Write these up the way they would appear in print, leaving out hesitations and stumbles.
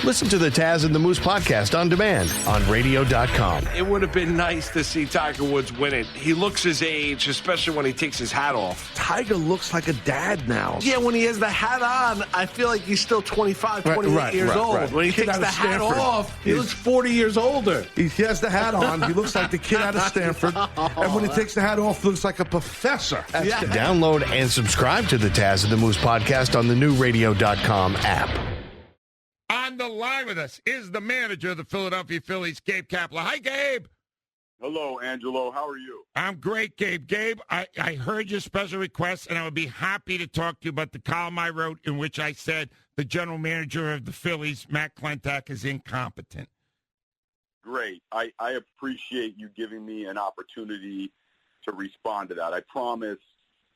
Listen to the Taz and the Moose podcast on demand on radio.com. It would have been nice to see Tiger Woods win it. He looks his age, especially when he takes his hat off. Tiger looks like a dad now. Yeah, when he has the hat on, I feel like he's still 25, 28 years old. Right. When he takes the hat off, he looks 40 years older. He has the hat on. He looks like the kid out of Stanford. And when he takes the hat off, he looks like a professor. Yeah. Download and subscribe to the Taz and the Moose podcast on the new radio.com app. On the line with us is the manager of the Philadelphia Phillies, Gabe Kapler. Hi, Gabe. Hello, Angelo. How are you? I'm great, Gabe. Gabe, I heard your special request, and I would be happy to talk to you about the column I wrote in which I said the general manager of the Phillies, Matt Klentak, is incompetent. Great. I appreciate you giving me an opportunity to respond to that. I promise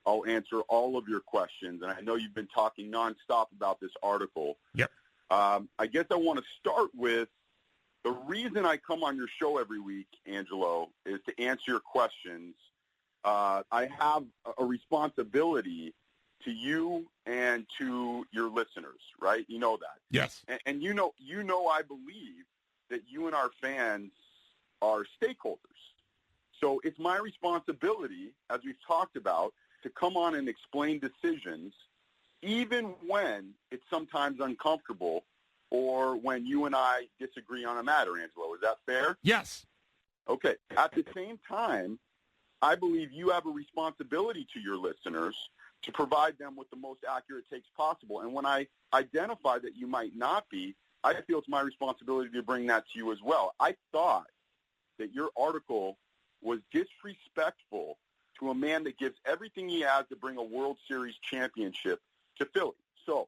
I'll answer all of your questions, and I know you've been talking nonstop about this article. Yep. I guess I want to start with the reason I come on your show every week, Angelo, is to answer your questions. I have a responsibility to you and to your listeners, right? You know that. Yes. And you know I believe that you and our fans are stakeholders. So it's my responsibility, as we've talked about, to come on and explain decisions, even when it's sometimes uncomfortable or when you and I disagree on a matter, Angelo. Is that fair? Yes. Okay. At the same time, I believe you have a responsibility to your listeners to provide them with the most accurate takes possible. And when I identify that you might not be, I feel it's my responsibility to bring that to you as well. I thought that your article was disrespectful to a man that gives everything he has to bring a World Series championship to Philly. So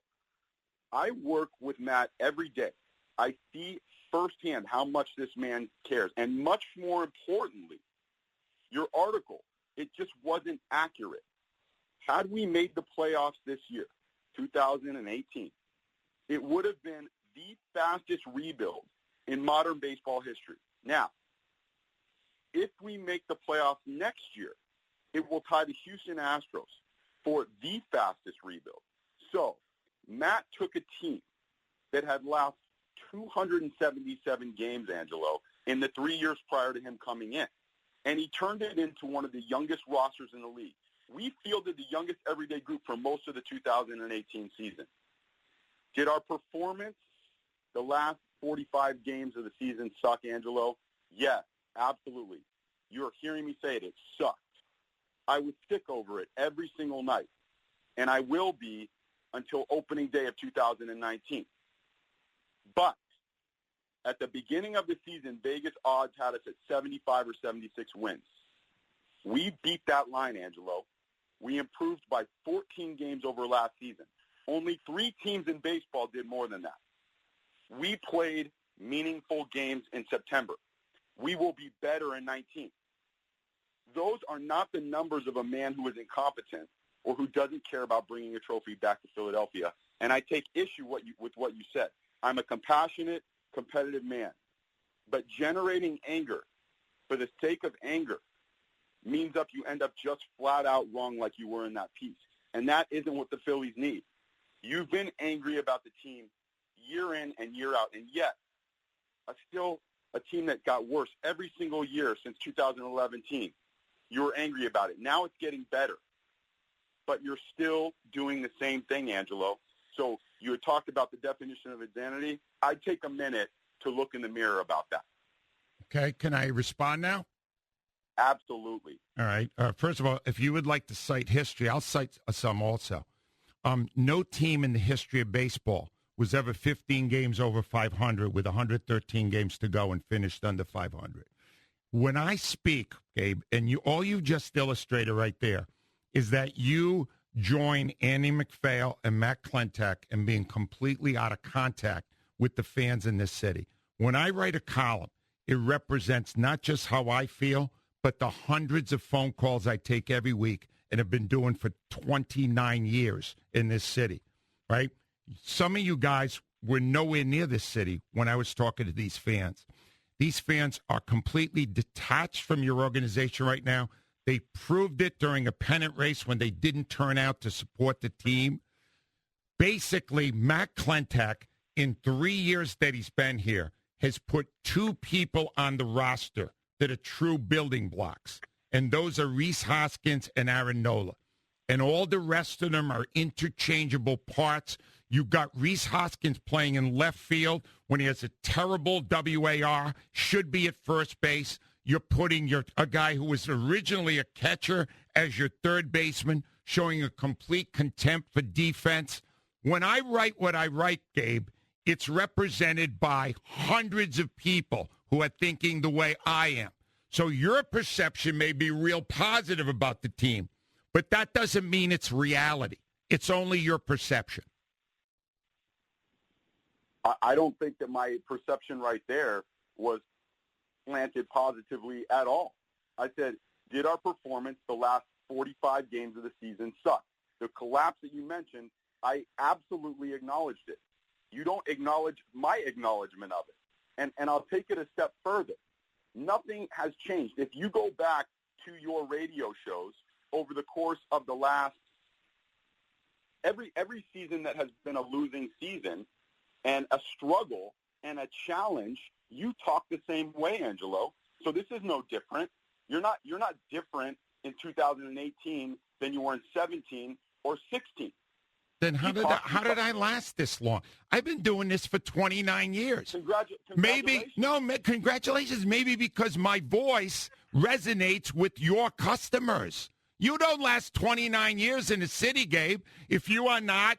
I work with Matt every day. I see firsthand how much this man cares. And much more importantly, your article, it just wasn't accurate. Had we made the playoffs this year, 2018, it would have been the fastest rebuild in modern baseball history. Now, if we make the playoffs next year, it will tie the Houston Astros for the fastest rebuild. So Matt took a team that had lost 277 games, Angelo, in the 3 years prior to him coming in, and he turned it into one of the youngest rosters in the league. We fielded the youngest everyday group for most of the 2018 season. Did our performance the last 45 games of the season suck, Angelo? Yes, absolutely. You're hearing me say it. It sucked. I was sick over it every single night, and I will be until opening day of 2019. But at the beginning of the season, Vegas odds had us at 75 or 76 wins. We beat that line, Angelo. We improved by 14 games over last season. Only 3 teams in baseball did more than that. We played meaningful games in September. We will be better in 19. Those are not the numbers of a man who is incompetent or who doesn't care about bringing a trophy back to Philadelphia. And I take issue with what you said. I'm a compassionate, competitive man. But generating anger for the sake of anger means you end up just flat out wrong like you were in that piece. And that isn't what the Phillies need. You've been angry about the team year in and year out, and yet still a team that got worse every single year since 2011. You were angry about it. Now it's getting better. But you're still doing the same thing, Angelo. So you had talked about the definition of insanity. I'd take a minute to look in the mirror about that. Okay, can I respond now? Absolutely. All right. First of all, if you would like to cite history, I'll cite some also. No team in the history of baseball was ever 15 games over 500 with 113 games to go and finished under 500. When I speak, Gabe, and all you just illustrated right there is that you join Andy McPhail and Matt Klentak in being completely out of contact with the fans in this city. When I write a column, it represents not just how I feel, but the hundreds of phone calls I take every week and have been doing for 29 years in this city, right? Some of you guys were nowhere near this city when I was talking to these fans. These fans are completely detached from your organization right now. They proved it during a pennant race when they didn't turn out to support the team. Basically, Matt Klentak in 3 years that he's been here, has put 2 people on the roster that are true building blocks, and those are Rhys Hoskins and Aaron Nola. And all the rest of them are interchangeable parts. You got Rhys Hoskins playing in left field when he has a terrible WAR, should be at first base. You're putting a guy who was originally a catcher as your third baseman, showing a complete contempt for defense. When I write what I write, Gabe, it's represented by hundreds of people who are thinking the way I am. So your perception may be real positive about the team, but that doesn't mean it's reality. It's only your perception. I don't think that my perception right there was slanted positively at all. I said, did our performance the last 45 games of the season suck? The collapse that you mentioned, I absolutely acknowledged it. You don't acknowledge my acknowledgement of it. And I'll take it a step further. Nothing has changed. If you go back to your radio shows over the course of the last every season that has been a losing season and a struggle and a challenge, you talk the same way, Angelo. So this is no different. You're not different in 2018 than you were in 17 or 16. Then how did I last this long? I've been doing this for 29 years. Congratulations. Maybe because my voice resonates with your customers. You don't last 29 years in the city, Gabe, if you are not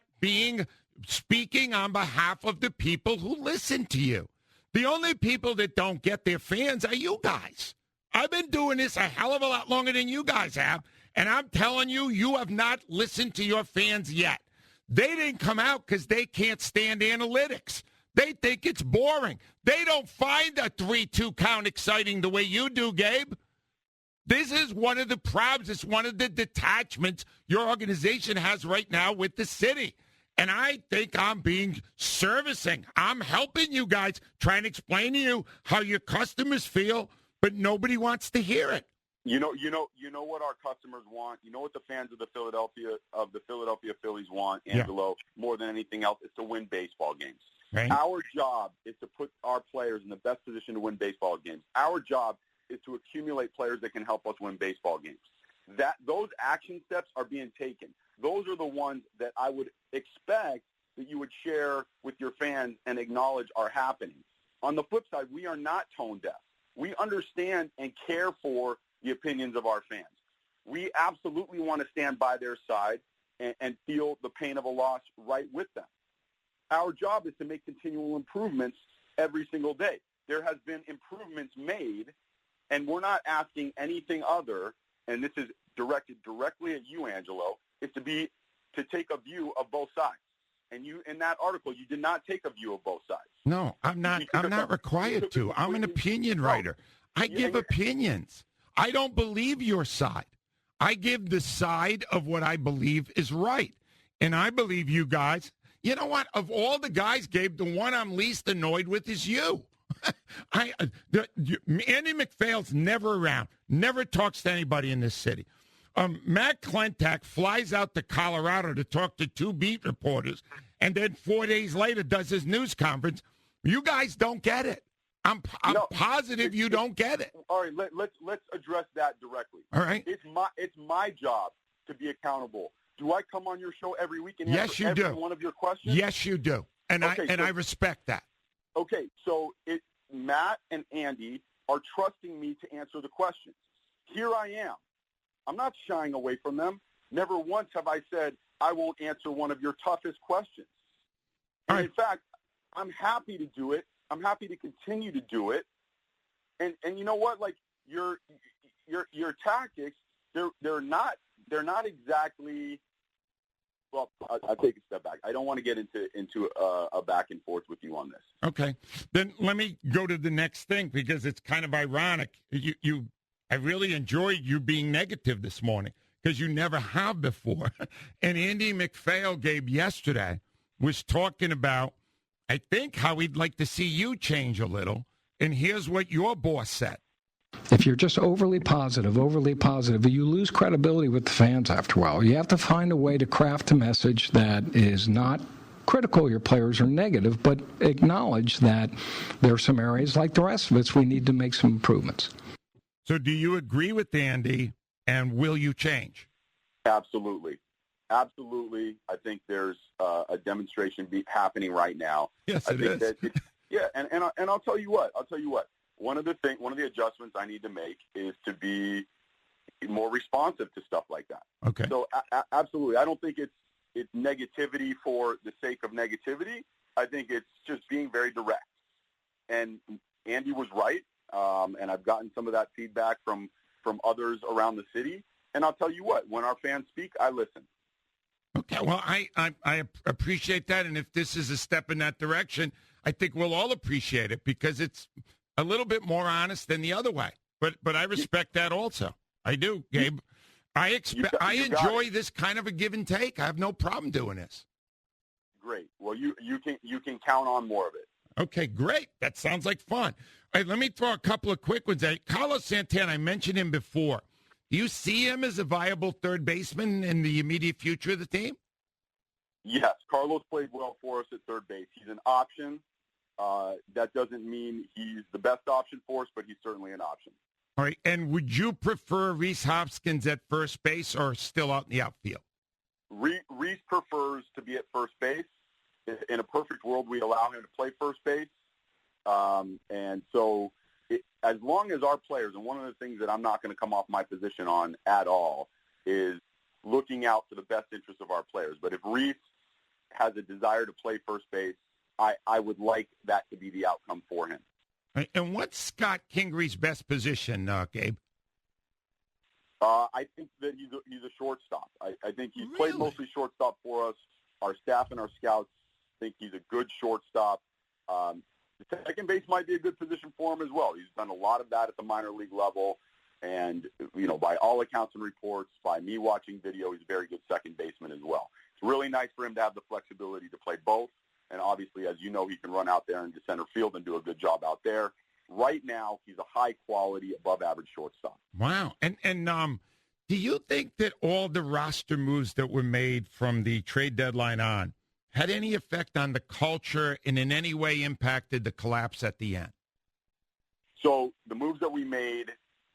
speaking on behalf of the people who listen to you. The only people that don't get their fans are you guys. I've been doing this a hell of a lot longer than you guys have, and I'm telling you, you have not listened to your fans yet. They didn't come out because they can't stand analytics. They think it's boring. They don't find a 3-2 count exciting the way you do, Gabe. This is one of the problems. It's one of the detachments your organization has right now with the city. And I think I'm being servicing. I'm helping you guys, trying to explain to you how your customers feel, but nobody wants to hear it. You know what our customers want. You know what the fans of the Philadelphia Phillies want, Angelo, more than anything else, is to win baseball games. Right. Our job is to put our players in the best position to win baseball games. Our job is to accumulate players that can help us win baseball games. Those action steps are being taken. Those are the ones that I would expect that you would share with your fans and acknowledge are happening. On the flip side, we are not tone deaf. We understand and care for the opinions of our fans. We absolutely want to stand by their side and feel the pain of a loss right with them. Our job is to make continual improvements every single day. There has been improvements made, and we're not asking anything other, and this is directed directly at you, Angelo, is to take a view of both sides. And you, in that article, you did not take a view of both sides. No, I'm not required to. I'm an opinion writer. I give opinions. I don't believe your side. I give the side of what I believe is right. And I believe you guys, you know what? Of all the guys, Gabe, the one I'm least annoyed with is you. Andy McPhail's never around, never talks to anybody in this city. Matt Klentak flies out to Colorado to talk to 2 beat reporters, and then 4 days later does his news conference. You guys don't get it. I'm positive you don't get it. All right, let's address that directly. All right. It's my job to be accountable. Do I come on your show every week and answer every one of your questions? Yes, you do. And I respect that. Okay, so Matt and Andy are trusting me to answer the questions. Here I am. I'm not shying away from them. Never once have I said I won't answer one of your toughest questions. And in fact, I'm happy to do it. I'm happy to continue to do it. And you know what? Like your tactics, they're not exactly. Well, I'll take a step back. I don't want to get into a back and forth with you on this. Okay, then let me go to the next thing because it's kind of ironic. I really enjoyed you being negative this morning because you never have before. And Andy McPhail, Gabe, yesterday was talking about, I think, how he'd like to see you change a little. And here's what your boss said. If you're just overly positive, you lose credibility with the fans after a while. You have to find a way to craft a message that is not critical of your players or negative, but acknowledge that there are some areas, like the rest of us, we need to make some improvements. So do you agree with Andy, and will you change? Absolutely. Absolutely. I think there's a demonstration happening right now. Yes, I it think is. That yeah, and I'll tell you what. One of the adjustments I need to make is to be more responsive to stuff like that. Okay. So absolutely, I don't think it's negativity for the sake of negativity. I think it's just being very direct. And Andy was right, and I've gotten some of that feedback from others around the city. And I'll tell you what, when our fans speak, I listen. Okay, well, I appreciate that, and if this is a step in that direction, I think we'll all appreciate it because it's a little bit more honest than the other way. But I respect that also. I do, Gabe. I enjoy this kind of a give and take. I have no problem doing this. Great. Well, you can count on more of it. Okay, great. That sounds like fun. All right, let me throw a couple of quick ones at Carlos Santana. I mentioned him before. Do you see him as a viable third baseman in the immediate future of the team? Yes, Carlos played well for us at third base. He's an option. That doesn't mean he's the best option for us, but he's certainly an option. All right, and would you prefer Rhys Hopkins at first base or still out in the outfield? Rhys prefers to be at first base. In a perfect world, we allow him to play first base. And so as long as our players, and one of the things that I'm not going to come off my position on at all is looking out for the best interests of our players. But if Rhys has a desire to play first base, I would like that to be the outcome for him. And what's Scott Kingery's best position, Gabe? I think that he's a shortstop. I think he's played mostly shortstop for us. Our staff and our scouts think he's a good shortstop. The second base might be a good position for him as well. He's done a lot of that at the minor league level. And, by all accounts and reports, by me watching video, he's a very good second baseman as well. It's really nice for him to have the flexibility to play both. And obviously, as you know, he can run out there into center field and do a good job out there. Right now, he's a high-quality, above-average shortstop. Wow. And do you think that all the roster moves that were made from the trade deadline on had any effect on the culture and in any way impacted the collapse at the end? So the moves that we made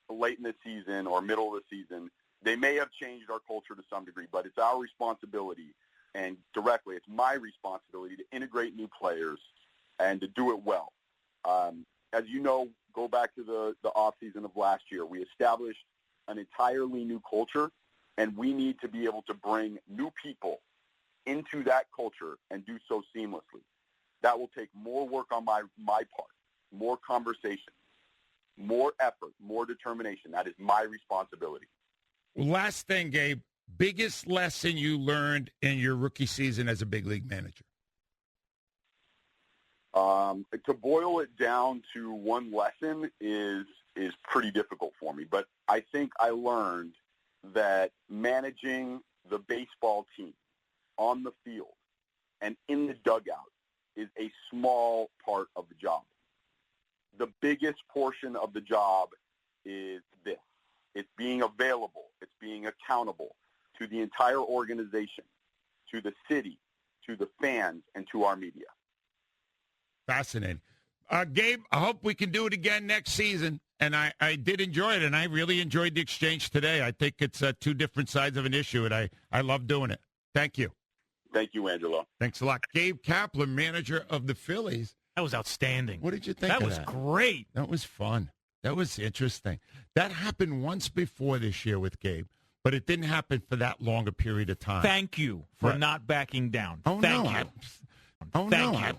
late in the season or middle of the season, they may have changed our culture to some degree, but it's our responsibility, and directly it's my responsibility to integrate new players and to do it well. As you know, go back to the offseason of last year. We established an entirely new culture, and we need to be able to bring new people into that culture and do so seamlessly. That will take more work on my part, more conversation, more effort, more determination. That is my responsibility. Last thing, Gabe, biggest lesson you learned in your rookie season as a big league manager? To boil it down to one lesson is pretty difficult for me, but I think I learned that managing the baseball team on the field and in the dugout is a small part of the job. The biggest portion of the job is this. It's being available. It's being accountable to the entire organization, to the city, to the fans, and to our media. Fascinating. Gabe, I hope we can do it again next season. And I did enjoy it, and I really enjoyed the exchange today. I think it's two different sides of an issue, and I love doing it. Thank you. Thank you, Angelo. Thanks a lot. Gabe Kapler, manager of the Phillies. That was outstanding. What did you think of that? That was great. That was fun. That was interesting. That happened once before this year with Gabe, but it didn't happen for that long a period of time. Thank you for not backing down. Oh, Thank no. you. Thank you.